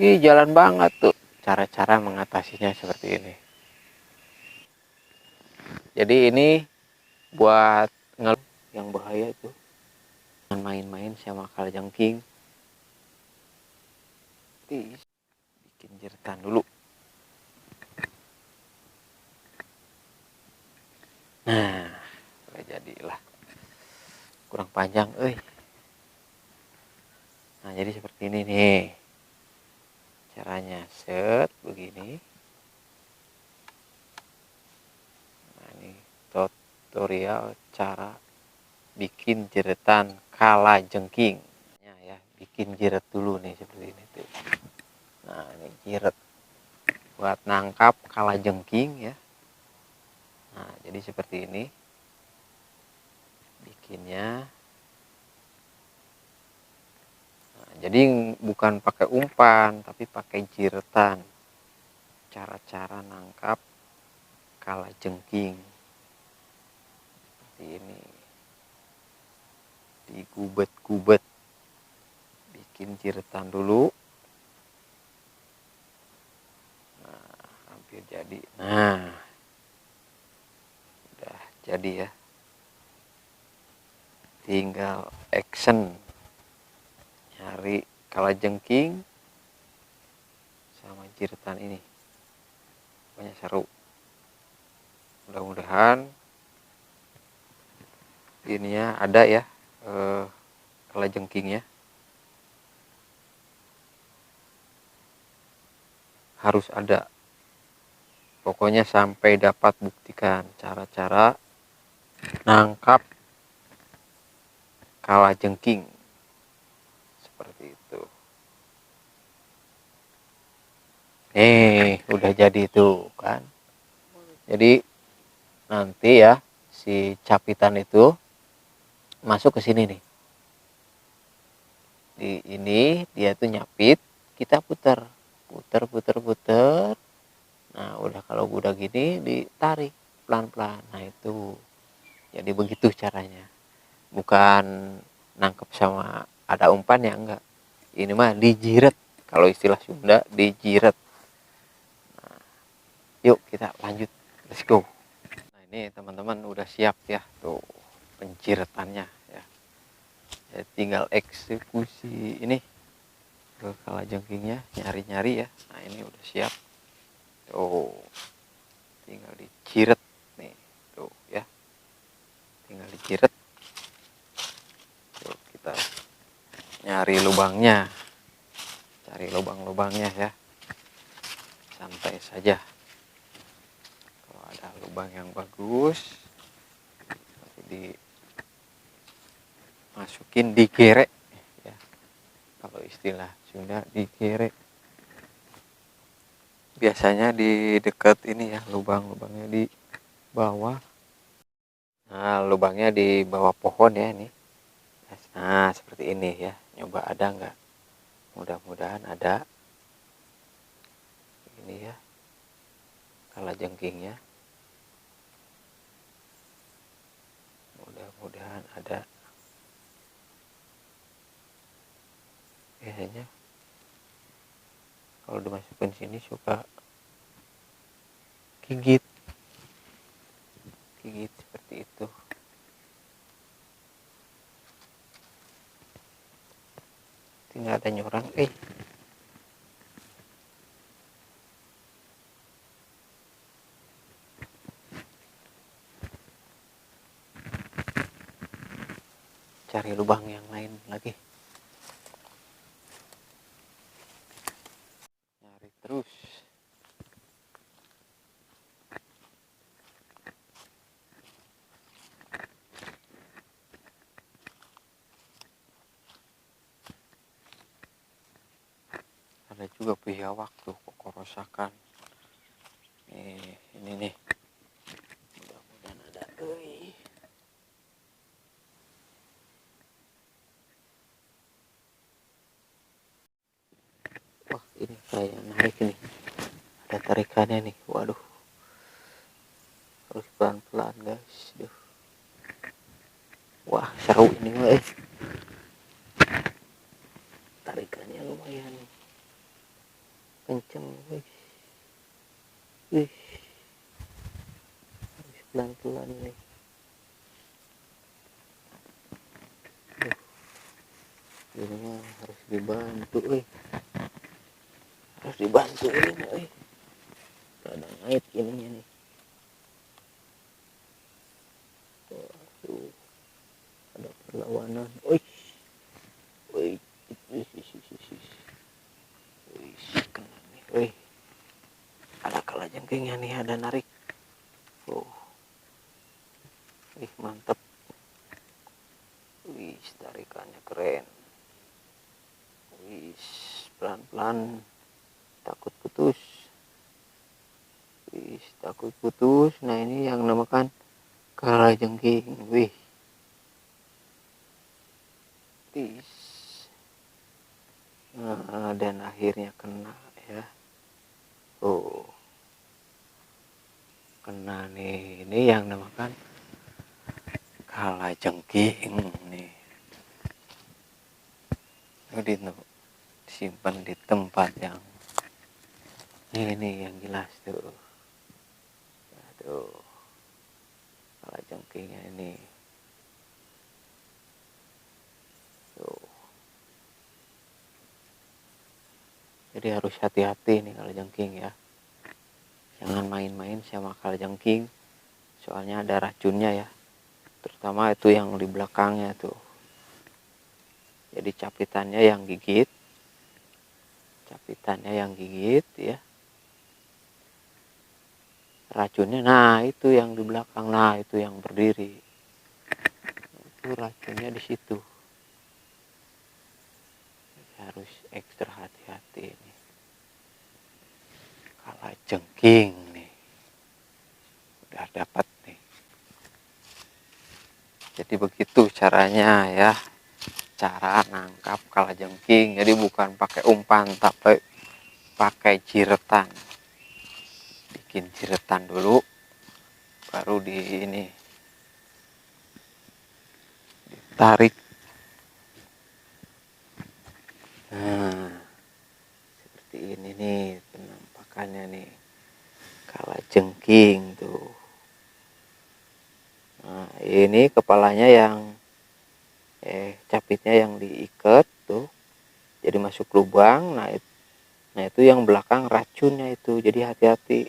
Ih, jalan banget tuh. Cara-cara mengatasinya seperti ini. Jadi ini buat yang bahaya tuh. Main-main sama kalajengking. Bikin jeritan dulu. Nah, udah jadilah. Kurang panjang, Nah, jadi seperti ini nih. Caranya set begini. Nah, ini tutorial cara bikin jeretan kalajengking. Ya, bikin jeret dulu nih seperti ini tuh. Nah, ini jeret buat nangkap kalajengking ya. Nah, jadi seperti ini bikinnya. Nah, jadi bukan pakai umpan tapi pakai jiretan. Cara-cara nangkap kalajengking seperti ini. Digubet-gubet, bikin jiretan dulu. Nah, hampir jadi. Nah, udah jadi ya. Tinggal action nyari kalajengking sama jiretan ini. Pokoknya seru. Mudah-mudahan ininya ada ya, kalajengkingnya. Harus ada. Pokoknya sampai dapat buktikan cara-cara nangkap kalajengking seperti itu. Udah jadi tuh kan. Jadi nanti ya si capitan itu masuk ke sini nih. Di ini dia tuh nyapit, kita puter. Nah, udah kalau udah gini ditarik pelan-pelan. Nah, itu. Jadi begitu caranya. Bukan nangkep sama ada umpan ya, enggak. Ini mah dijiret. Kalau istilah Sunda dijiret. Nah, yuk kita lanjut. Let's go. Nah, ini teman-teman udah siap ya tuh penciretannya ya. Ya tinggal eksekusi ini ke kalajengkingnya, nyari-nyari ya. Nah, ini udah siap. Tuh. Tinggal diciret nih. Tuh ya. Tinggal diciret. Tuh, kita nyari lubangnya. Cari lubang-lubangnya ya. Santai saja. Kalau ada lubang yang bagus, nanti dimasukin digerek ya. Kalau istilah Sunda digerek. Biasanya di dekat ini ya, lubangnya di bawah. Nah, lubangnya di bawah pohon ya ini. Nah, seperti ini ya. Nyoba ada nggak? Mudah-mudahan ada. Ini ya. Kalajengkingnya. Mudah-mudahan ada. Biasanya kalau dimasukin sini suka gigit seperti itu. Tinggal ada nyorang cari lubang yang lain lagi, nyari terus. Ada juga biawak tuh kok kerosakan. Ini nih, mudah-mudahan ada. Wah, ini kayak narik ini, ada tarikannya nih. Waduh, harus pelan-pelan guys. Duh. Wah, seru ini tarikannya lumayan. kenceng. Wih, harus pelan-pelan nih. Ini mah harus dibantu, harus dibantu ini mah, ada ngait ininya nih. Tuh, ada perlawanan. Wih, wih, wih, kena nih. Wih, ada kalajengkingnya nih, ada narik. Wih, mantep. Wih, tarikannya keren. Wih, pelan-pelan, takut putus. Wih, takut putus. Nah, ini yang namakan kalajengking. Wih, wih. Nah, dan akhirnya kena ya. Oh, kena nih. Ini yang namakan kalajengking nih. Ini disimpan di tempat yang ini yang jelas tuh. Aduh, kalajengkingnya ini. Tuh. Jadi harus hati-hati nih kalajengking ya. Jangan main-main sama kalajengking. Soalnya ada racunnya ya. Terutama itu yang di belakangnya tuh. Jadi capitannya yang gigit. Capitannya yang gigit ya. Racunnya, nah itu yang di belakang, nah itu yang berdiri. Itu racunnya di situ. Jadi harus ekstra hati-hati ini. Kalajengking nih. Udah dapat nih. Jadi begitu caranya ya. Cara nangkap kalajengking. Jadi bukan pakai umpan tapi pakai jiretan. Bikin jiretan dulu, baru di ini ditarik. Nah, seperti ini nih penampakannya nih kalajengking tuh. Nah, ini kepalanya yang capitnya yang diikat tuh, jadi masuk lubang. Nah itu yang belakang racunnya itu. Jadi hati-hati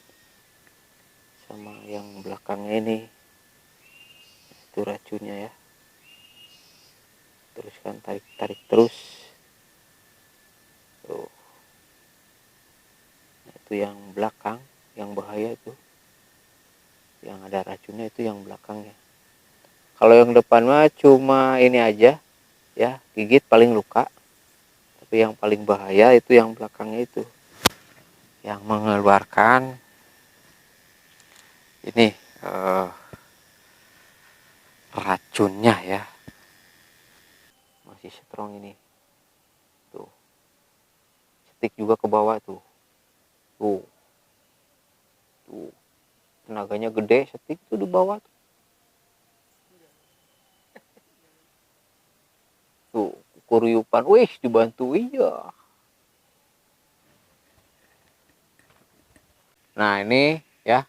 sama yang belakangnya ini. Itu racunnya ya. Teruskan tarik terus tuh. Nah, itu yang belakang yang bahaya itu, yang ada racunnya itu yang belakangnya. Kalau yang depan mah cuma ini aja ya, gigit paling luka. Tapi yang paling bahaya itu yang belakangnya itu, yang mengeluarkan ini racunnya ya. Masih strong ini tuh. Stick juga ke bawah tuh. Tuh. Tenaganya gede, stick tuh di bawah tuh. Tuh, kuriupan. Wih, dibantu iya. Nah, ini ya.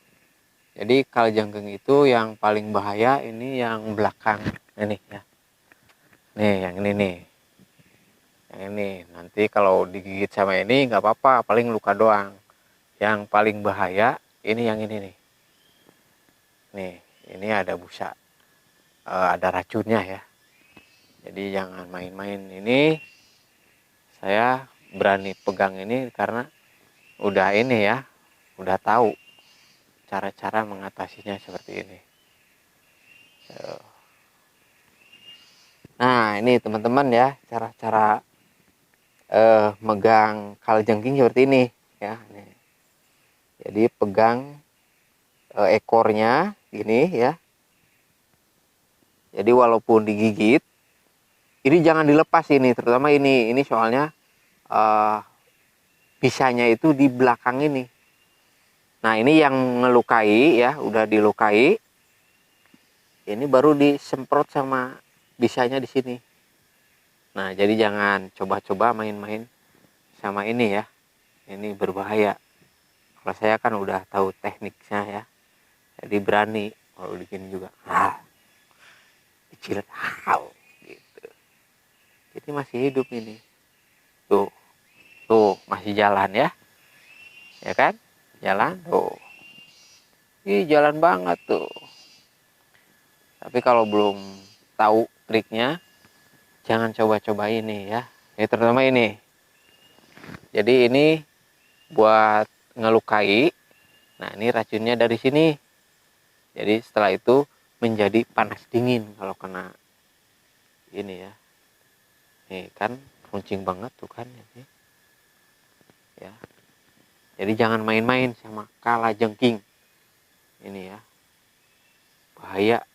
Jadi kalajengking itu yang paling bahaya ini yang belakang ini ya. Nih, yang ini nih. Yang ini. Nanti kalau digigit sama ini nggak apa-apa, paling luka doang. Yang paling bahaya ini yang ini nih. Nih, ini ada busa. Ada racunnya ya. Jadi jangan main-main. Ini saya berani pegang ini karena udah ini ya, udah tahu cara-cara mengatasinya seperti ini. Nah, ini teman-teman ya, cara-cara megang kalajengking seperti ini ya. Nih. Jadi pegang ekornya gini ya. Jadi walaupun digigit, ini jangan dilepas ini, terutama ini soalnya bisanya itu di belakang ini. Nah, ini yang ngelukai ya, udah dilukai. Ini baru disemprot sama bisanya di sini. Nah, jadi jangan coba-coba main-main sama ini ya. ini berbahaya. Kalau saya kan udah tahu tekniknya ya, jadi berani kalau bikin juga. Dicilet, gitu. Jadi masih hidup ini. Tuh, tuh masih jalan ya kan? Jalan tuh. Ih, jalan banget tuh. Tapi kalau belum tahu triknya, jangan coba-coba ini ya. Ini terutama ini. Jadi ini buat ngelukai. Nah, ini racunnya dari sini. Jadi setelah itu menjadi panas dingin kalau kena ini ya. Nih kan runcing banget tuh kan ini. Ya. Jadi jangan main-main sama kalajengking. Ini ya. Bahaya.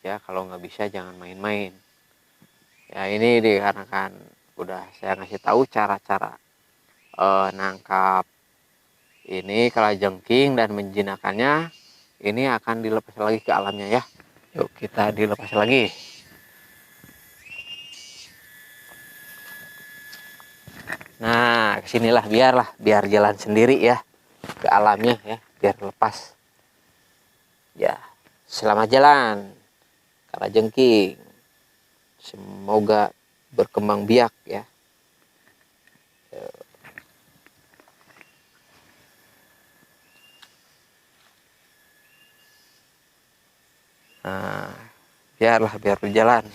Ya, kalau nggak bisa jangan main-main. Ya, ini dikarenakan udah saya ngasih tahu cara-cara nangkap ini kalajengking dan menjinakkannya. Ini akan dilepas lagi ke alamnya ya. Yuk kita dilepas lagi. Nah, kesinilah biar jalan sendiri ya ke alamnya ya, biar lepas. Ya, selamat jalan kalajengking. Semoga berkembang biak ya. Nah, biar berjalan.